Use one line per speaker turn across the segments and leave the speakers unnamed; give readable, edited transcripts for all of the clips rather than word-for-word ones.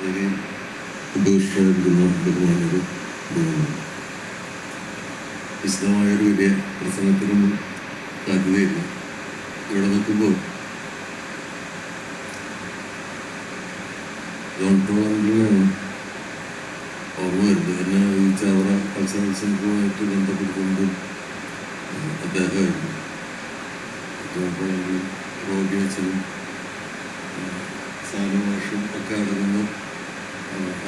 very ഉപേക്ഷിക്കുന്ന ബഹുമാനത് വിശദമായൊരു വലിയ പ്രസംഗത്തിനൊന്നും സാധ്യതയില്ല. ഇവിടെ നിൽക്കുമ്പോൾ ജോൺട്രോളാണ് ഓർമ്മ വരുന്നത്. എന്നെ ഈ ചവറ കൾച്ചറൽ സെൻറ്ററുമായിട്ട് ബന്ധപ്പെടുത്തുന്നത് അദ്ദേഹമായിരുന്നു. ജോൺട്രോളാണെങ്കിൽ റോബി അച്ഛനും സാനുഭാഷയും ഒക്കെ അടങ്ങുന്ന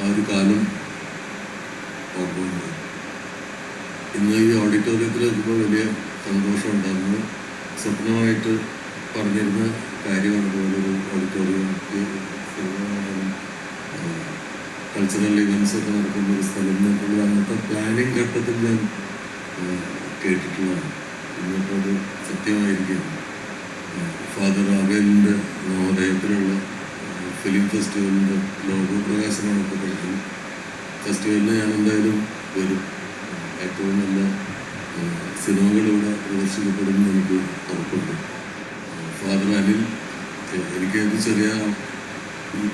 ആ ഒരു കാലം ഓർമ്മയുണ്ട്. ഇന്ന് ഈ ഓഡിറ്റോറിയത്തിൽ വരുമ്പോൾ വലിയ സന്തോഷമുണ്ടായിരുന്നു. സ്വപ്നമായിട്ട് പറഞ്ഞിരുന്ന കാര്യമാണ് പോലൊരു ഓഡിറ്റോറിയം, കൾച്ചറൽ ഇവൻസ് ഒക്കെ നടക്കുന്ന ഒരു സ്ഥലം എന്നുള്ളത് അന്നത്തെ പ്ലാനിങ് ഘട്ടത്തിൽ ഞാൻ കേട്ടിട്ടുള്ളതാണ്. ഇന്നിപ്പോൾ അത് സത്യമായിരിക്കുകയാണ്. ഫാദർ ആബേലിൻ്റെ നവോദയത്തിലുള്ള ഫിലിം ഫെസ്റ്റിവലിൻ്റെ ലോഗോ പ്രകാശനമാണ് ഇപ്പോൾ പഠിക്കുന്നത്. ഫെസ്റ്റിവലിന് ഞാൻ എന്തായാലും വരും. ഏറ്റവും നല്ല സിനിമകളിവിടെ പ്രദർശിക്കപ്പെടുമെന്ന് എനിക്ക് ഉറപ്പുണ്ട്. ഫാദർ അനിൽ, എനിക്ക് ഒരു ചെറിയ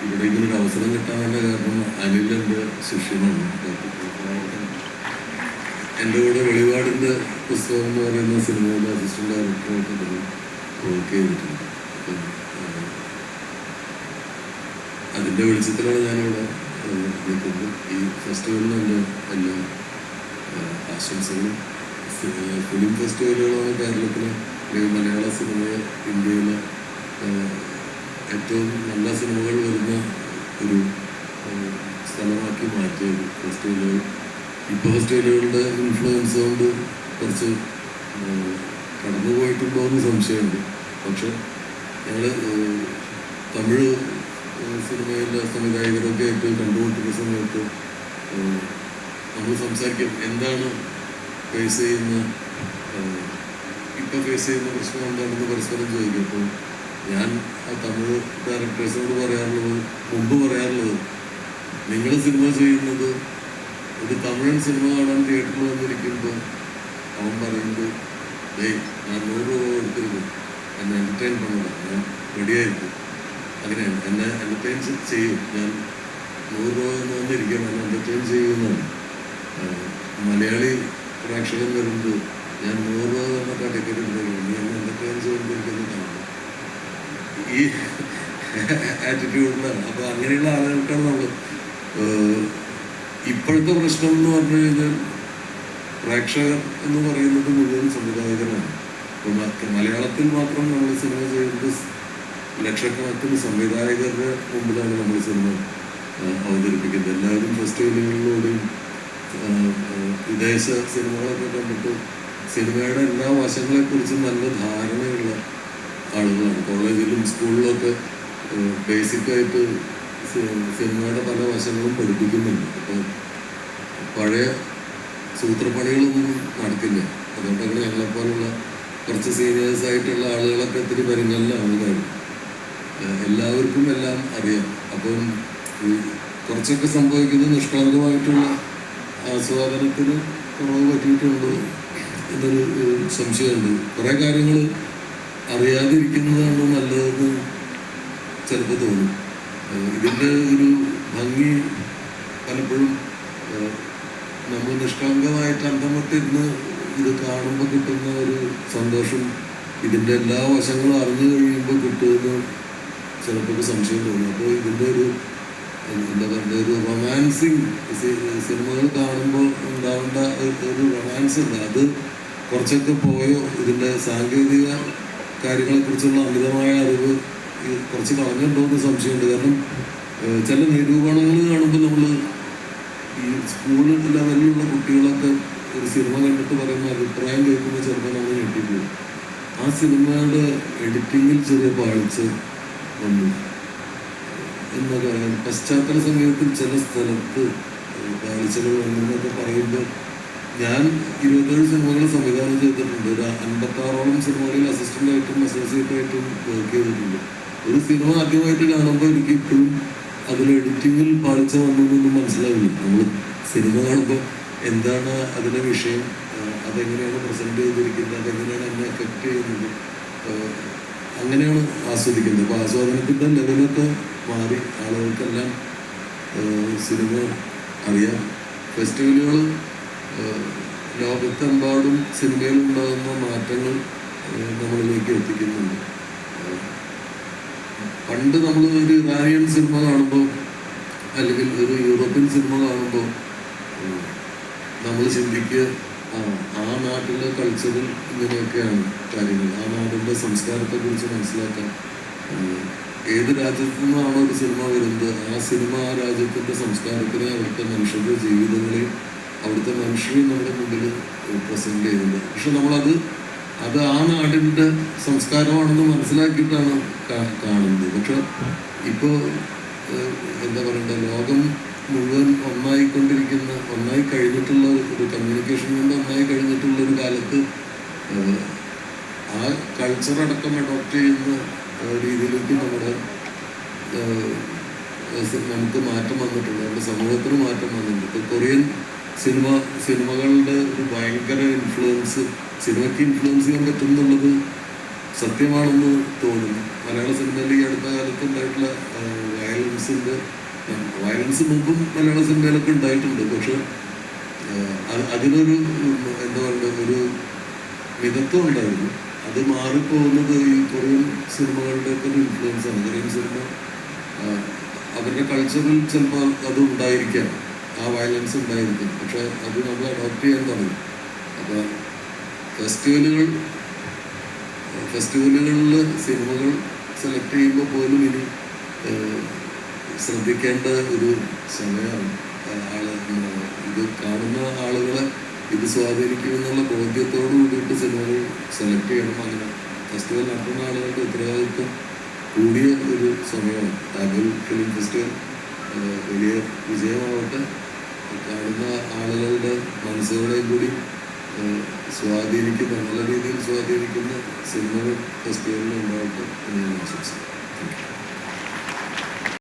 ഇവിടെ ഇങ്ങനൊരു അവസരം കിട്ടാനുള്ള കാരണം അനിൽ എൻ്റെ ശിഷ്യനാണ്. എൻ്റെ കൂടെ വെളിപാടിൻ്റെ പുസ്തകം എന്ന് പറയുന്ന സിനിമയിലെ അസിസ്റ്റൻ്റ് ഡയറക്ടറായിട്ട് വർക്ക് ചെയ്തിട്ടുണ്ട്. അപ്പം അതിൻ്റെ വെളിച്ചത്തിലാണ് ഞാനിവിടെ നിൽക്കുന്നത്. ഈ ഫെസ്റ്റിവലിന് എൻ്റെ എല്ലാ ആശംസകളും. ഫിലിം ഫെസ്റ്റിവലുകളാണ് കേരളത്തിലെ മലയാള സിനിമയെ ഇന്ത്യയിലെ ഏറ്റവും നല്ല സിനിമകൾ വരുന്ന ഒരു സ്ഥലമാക്കി മാറ്റിയത് ഫെസ്റ്റിവലുകൾ. ഇപ്പോൾ ഫെസ്റ്റിവലുകളുടെ ഇൻഫ്ലുവൻസ് കൊണ്ട് കുറച്ച് കടന്നു പോയിട്ടുണ്ടോ എന്ന് സംശയമുണ്ട്. പക്ഷെ ഞങ്ങൾ തമിഴ് സിനിമയിലെ സംവിധായകരൊക്കെ ആയിട്ട് കണ്ടുകൊണ്ടിരുന്ന സമയത്ത് നമ്മൾ സംസാരിക്കും, എന്താണ് ഫേസ് ചെയ്യുന്ന ഇപ്പോൾ ഫേസ് ചെയ്യുന്ന പ്രശ്നം എന്താണെന്ന് പരസ്പരം ചോദിക്കും. അപ്പോൾ ഞാൻ ആ തമിഴ് ഡയറക്ടേഴ്സിനോട് മുമ്പ് പറയാറുള്ളത്, നിങ്ങൾ സിനിമ ചെയ്യുന്നത് ഒരു തമിഴൻ സിനിമ കാണാൻ തിയേറ്ററിൽ വന്നിരിക്കുമ്പോൾ അവൻ പറയുന്നത്, ഞാൻ 100 രൂപ കൊടുത്തിരുന്നു, എന്നെ എൻ്റർടൈൻ പണതാണ്, ഞാൻ റെഡിയായിരിക്കും, അങ്ങനെയാണ് എന്നെ എൻ്റർടൈൻ ചെയ്യും, ഞാൻ 100 രൂപ എന്ന് വന്നിരിക്കും, എന്നെ എൻ്റർടൈൻ ചെയ്യുമെന്നാണ്. മലയാളി പ്രേക്ഷകൻ വരുമ്പോൾ ഞാൻ 100 രൂപ തന്നൊക്കെ ടിക്കറ്റ് എടുത്തിരിക്കുന്നു, നീ എന്നെ എൻ്റർടൈൻ ചെയ്തുകൊണ്ടിരിക്കുന്നതാണ് ഈ ആറ്റിറ്റ്യൂഡിലാണ്. അപ്പോൾ അങ്ങനെയുള്ള ആളുകൾക്കാണ് നമ്മൾ ഇപ്പോഴത്തെ പ്രശ്നം എന്ന് പറഞ്ഞു കഴിഞ്ഞാൽ പ്രേക്ഷകർ എന്ന് പറയുന്നത് മുഴുവൻ സംവിധായകരാണ്. ഇപ്പോൾ മലയാളത്തിൽ മാത്രം നമ്മൾ സിനിമ ചെയ്യുന്നത് ലക്ഷക്കണക്കിന് സംവിധായകരുടെ മുമ്പിലാണ് നമ്മൾ സിനിമ അവതരിപ്പിക്കുന്നത്. എല്ലാവരും ഫെസ്റ്റിവലുകളിലൂടെയും വിദേശ സിനിമകളൊക്കെ കണ്ടിട്ട് സിനിമയുടെ എല്ലാ വശങ്ങളെക്കുറിച്ചും നല്ല ധാരണയുള്ള ആളുകളാണ്. കോളേജിലും സ്കൂളിലൊക്കെ ബേസിക്കായിട്ട് സിനിമയുടെ പല വശങ്ങളും പഠിപ്പിക്കുന്നുണ്ട്. അപ്പോൾ പഴയ സൂത്രപ്പണികളൊന്നും നടക്കില്ല. അതുകൊണ്ടാണ് ഞങ്ങളെപ്പോലുള്ള കുറച്ച് സീനിയേഴ്സായിട്ടുള്ള ആളുകളൊക്കെ ഒത്തിരി പരിങ്ങലിൽ ആളുകളായിരുന്നു. എല്ലാവർക്കും എല്ലാം അറിയാം. അപ്പം കുറച്ചൊക്കെ സംഭവിക്കുന്നത് നിഷ്കളങ്കമായിട്ടുള്ള ആസ്വാദനത്തിന് കുറവ് പറ്റിയിട്ടുണ്ട് എന്നൊരു സംശയമുണ്ട്. കുറേ കാര്യങ്ങൾ അറിയാതിരിക്കുന്നതാണ് നല്ലതെന്ന് ചിലപ്പോൾ തോന്നും. ഇതിൻ്റെ ഒരു ഭംഗി പലപ്പോഴും നമ്മൾ നിഷ്കളങ്കമായിട്ട് അന്തമത്തിരുന്ന് ഇത് കാണുമ്പോൾ കിട്ടുന്ന ഒരു സന്തോഷം ഇതിൻ്റെ എല്ലാ വശങ്ങളും അറിഞ്ഞു കഴിയുമ്പോൾ കിട്ടുമെന്ന് ചിലപ്പോൾ സംശയം തോന്നും. അപ്പോൾ ഇതിൻ്റെ ഒരു എന്താ പറയുക, ഒരു റൊമാൻസിങ് സിനിമകൾ കാണുമ്പോൾ ഉണ്ടാവേണ്ട ഒരു റൊമാൻസ് ഉണ്ട്. അത് കുറച്ചൊക്കെ പോയോ, ഇതിൻ്റെ സാങ്കേതിക കാര്യങ്ങളെക്കുറിച്ചുള്ള അമിതമായ അറിവ് കുറച്ച് കളഞ്ഞുണ്ടോ എന്ന് സംശയമുണ്ട്. കാരണം ചില നിരൂപണങ്ങൾ കാണുമ്പോൾ നമ്മൾ ഈ സ്കൂൾ ലെവലിലുള്ള കുട്ടികളൊക്കെ ഒരു സിനിമ കണ്ടിട്ട് പറയുന്ന അഭിപ്രായം കേൾക്കുമ്പോൾ ചിലപ്പോൾ നമ്മൾ ഞെട്ടിപ്പോകും. ആ സിനിമയുടെ എഡിറ്റിങ്ങിൽ ചെറിയ പാഴ്ച വന്നു എന്നൊക്കെ പശ്ചാത്തല സംഗീതത്തിൽ ചില സ്ഥലത്ത് പാഴ്ചകൾ വന്നെന്നൊക്കെ പറയുമ്പോൾ ഞാൻ 27 സിനിമകൾ സംവിധാനം ചെയ്തിട്ടുണ്ട്. ഒരു 56ഓളം സിനിമകളിൽ അസിസ്റ്റൻ്റായിട്ടും അസോസിയേറ്റായിട്ടും വർക്ക് ചെയ്തിട്ടുണ്ട്. ഒരു സിനിമ ആദ്യമായിട്ട് കാണുമ്പോൾ എനിക്ക് ഇപ്പോഴും അതിൽ എഡിറ്റിങ്ങിൽ പാളിച്ച വന്നതൊന്നും മനസ്സിലാവില്ല. നമ്മൾ സിനിമ കാണുമ്പോൾ എന്താണ് അതിൻ്റെ വിഷയം, അതെങ്ങനെയാണ് പ്രസൻറ്റ് ചെയ്തിരിക്കുന്നത്, അതെങ്ങനെയാണ് എന്നെ എഫക്റ്റ് ചെയ്യുന്നത്, അങ്ങനെയാണ് ആസ്വദിക്കുന്നത്. അപ്പോൾ ആസ്വാദനത്തിൻ്റെ ലെവലൊക്കെ മാറി ആളുകൾക്കെല്ലാം സിനിമ അറിയാം. ഫെസ്റ്റിവലുകൾ ലോകത്തെമ്പാടും സിനിമയിലുണ്ടാകുന്ന മാറ്റങ്ങൾ നമ്മളിലേക്ക് എത്തിക്കുന്നുണ്ട്. പണ്ട് നമ്മൾ ഒരു ഇറാനിയൻ സിനിമ കാണുമ്പോൾ അല്ലെങ്കിൽ ഒരു യൂറോപ്യൻ സിനിമ കാണുമ്പോൾ നമ്മൾ ചിന്തിക്കുക ആ നാട്ടിലെ കൾച്ചറിൽ ഇങ്ങനെയൊക്കെയാണ് കാര്യങ്ങൾ, ആ നാടിൻ്റെ സംസ്കാരത്തെക്കുറിച്ച് മനസ്സിലാക്കാൻ. ഏത് രാജ്യത്തു നിന്നാണോ ഒരു സിനിമ വരുന്നത്, ആ സിനിമ ആ രാജ്യത്തിൻ്റെ സംസ്കാരത്തിനെ, അവിടുത്തെ മനുഷ്യരുടെ ജീവിതങ്ങളെയും അവിടുത്തെ മനുഷ്യരെയും നമ്മുടെ മുമ്പിൽ പ്രസന്റ് ചെയ്യുന്നത്. പക്ഷെ നമ്മളത് ആ നാടിൻ്റെ സംസ്കാരമാണെന്ന് മനസ്സിലാക്കിയിട്ടാണ് കാണുന്നത്. പക്ഷെ ഇപ്പോൾ എന്താ പറയണ്ട, ലോകം മുഴുവൻ ഒന്നായി കഴിഞ്ഞിട്ടുള്ള ഒരു കമ്മ്യൂണിക്കേഷൻ കൊണ്ട് ഒന്നായി കഴിഞ്ഞിട്ടുള്ള ഒരു കാലത്ത് ആ കൾച്ചറടക്കം അഡോപ്റ്റ് ചെയ്യുന്ന രീതിയിലേക്ക് നമുക്ക് മാറ്റം വന്നിട്ടുണ്ട്, നമ്മുടെ സമൂഹത്തിന് മാറ്റം വന്നിട്ടുണ്ട്. ഇപ്പോൾ കൊറിയൻ സിനിമകളുടെ ഒരു ഭയങ്കര ഇൻഫ്ലുവൻസ്, സിനിമയ്ക്ക് ഇൻഫ്ലുവൻസ് ചെയ്യാൻ പറ്റുന്നുള്ളത് സത്യമാണെന്ന് തോന്നുന്നു. മലയാള സിനിമയിൽ ഈ അടുത്ത കാലത്ത് ഉണ്ടായിട്ടുള്ള വയലൻസ് മുമ്പും മലയാള സിനിമയിലൊക്കെ ഉണ്ടായിട്ടുണ്ട്. പക്ഷെ അതിനൊരു എന്താ പറയുക, ഒരു മിതത്വം ഉണ്ടായിരുന്നു. അത് മാറിപ്പോകുന്നത് ഈ കൊറിയൻ സിനിമകളുടെ ഒക്കെ ഒരു ഇൻഫ്ലുവൻസ് ആണ്. കൊറിയൻ സിനിമ അവരുടെ കൾച്ചറിൽ ചിലപ്പോൾ അത് ഉണ്ടായിരിക്കാം, ആ വയലൻസ് ഉണ്ടായിരിക്കും. പക്ഷെ അത് നമ്മൾ അഡോപ്റ്റ് ചെയ്യാൻ തുടങ്ങി. അപ്പോൾ ഫെസ്റ്റിവലുകളിൽ സിനിമകൾ സെലക്ട് ചെയ്യുമ്പോൾ പോലും ഇനി ശ്രദ്ധിക്കേണ്ട ഒരു സമയമാണ്. ഇത് കാണുന്ന ആളുകളെ ഇത് സ്വാധീനിക്കുമെന്നുള്ള ബോധ്യത്തോടു കൂടിയിട്ട് സിനിമകൾ സെലക്ട് ചെയ്യണം. അങ്ങനെ ഫെസ്റ്റിവൽ നടത്തുന്ന ആളുകളുടെ ഉത്തരവാദിത്വം കൂടിയ ഒരു സമയമാണ്. കാബൂൾ ഫിലിം ഫെസ്റ്റിവൽ വലിയ വിജയമാവട്ടെ. കാണുന്ന ആളുകളുടെ മനസ്സുകളെയും കൂടി നല്ല രീതിയിൽ സ്വാധീനിക്കുന്ന സിനിമകൾ ഫെസ്റ്റിവലിൽ ഉണ്ടാവട്ടെ എന്ന് ഞാൻ ആശംസിക്കുന്നു.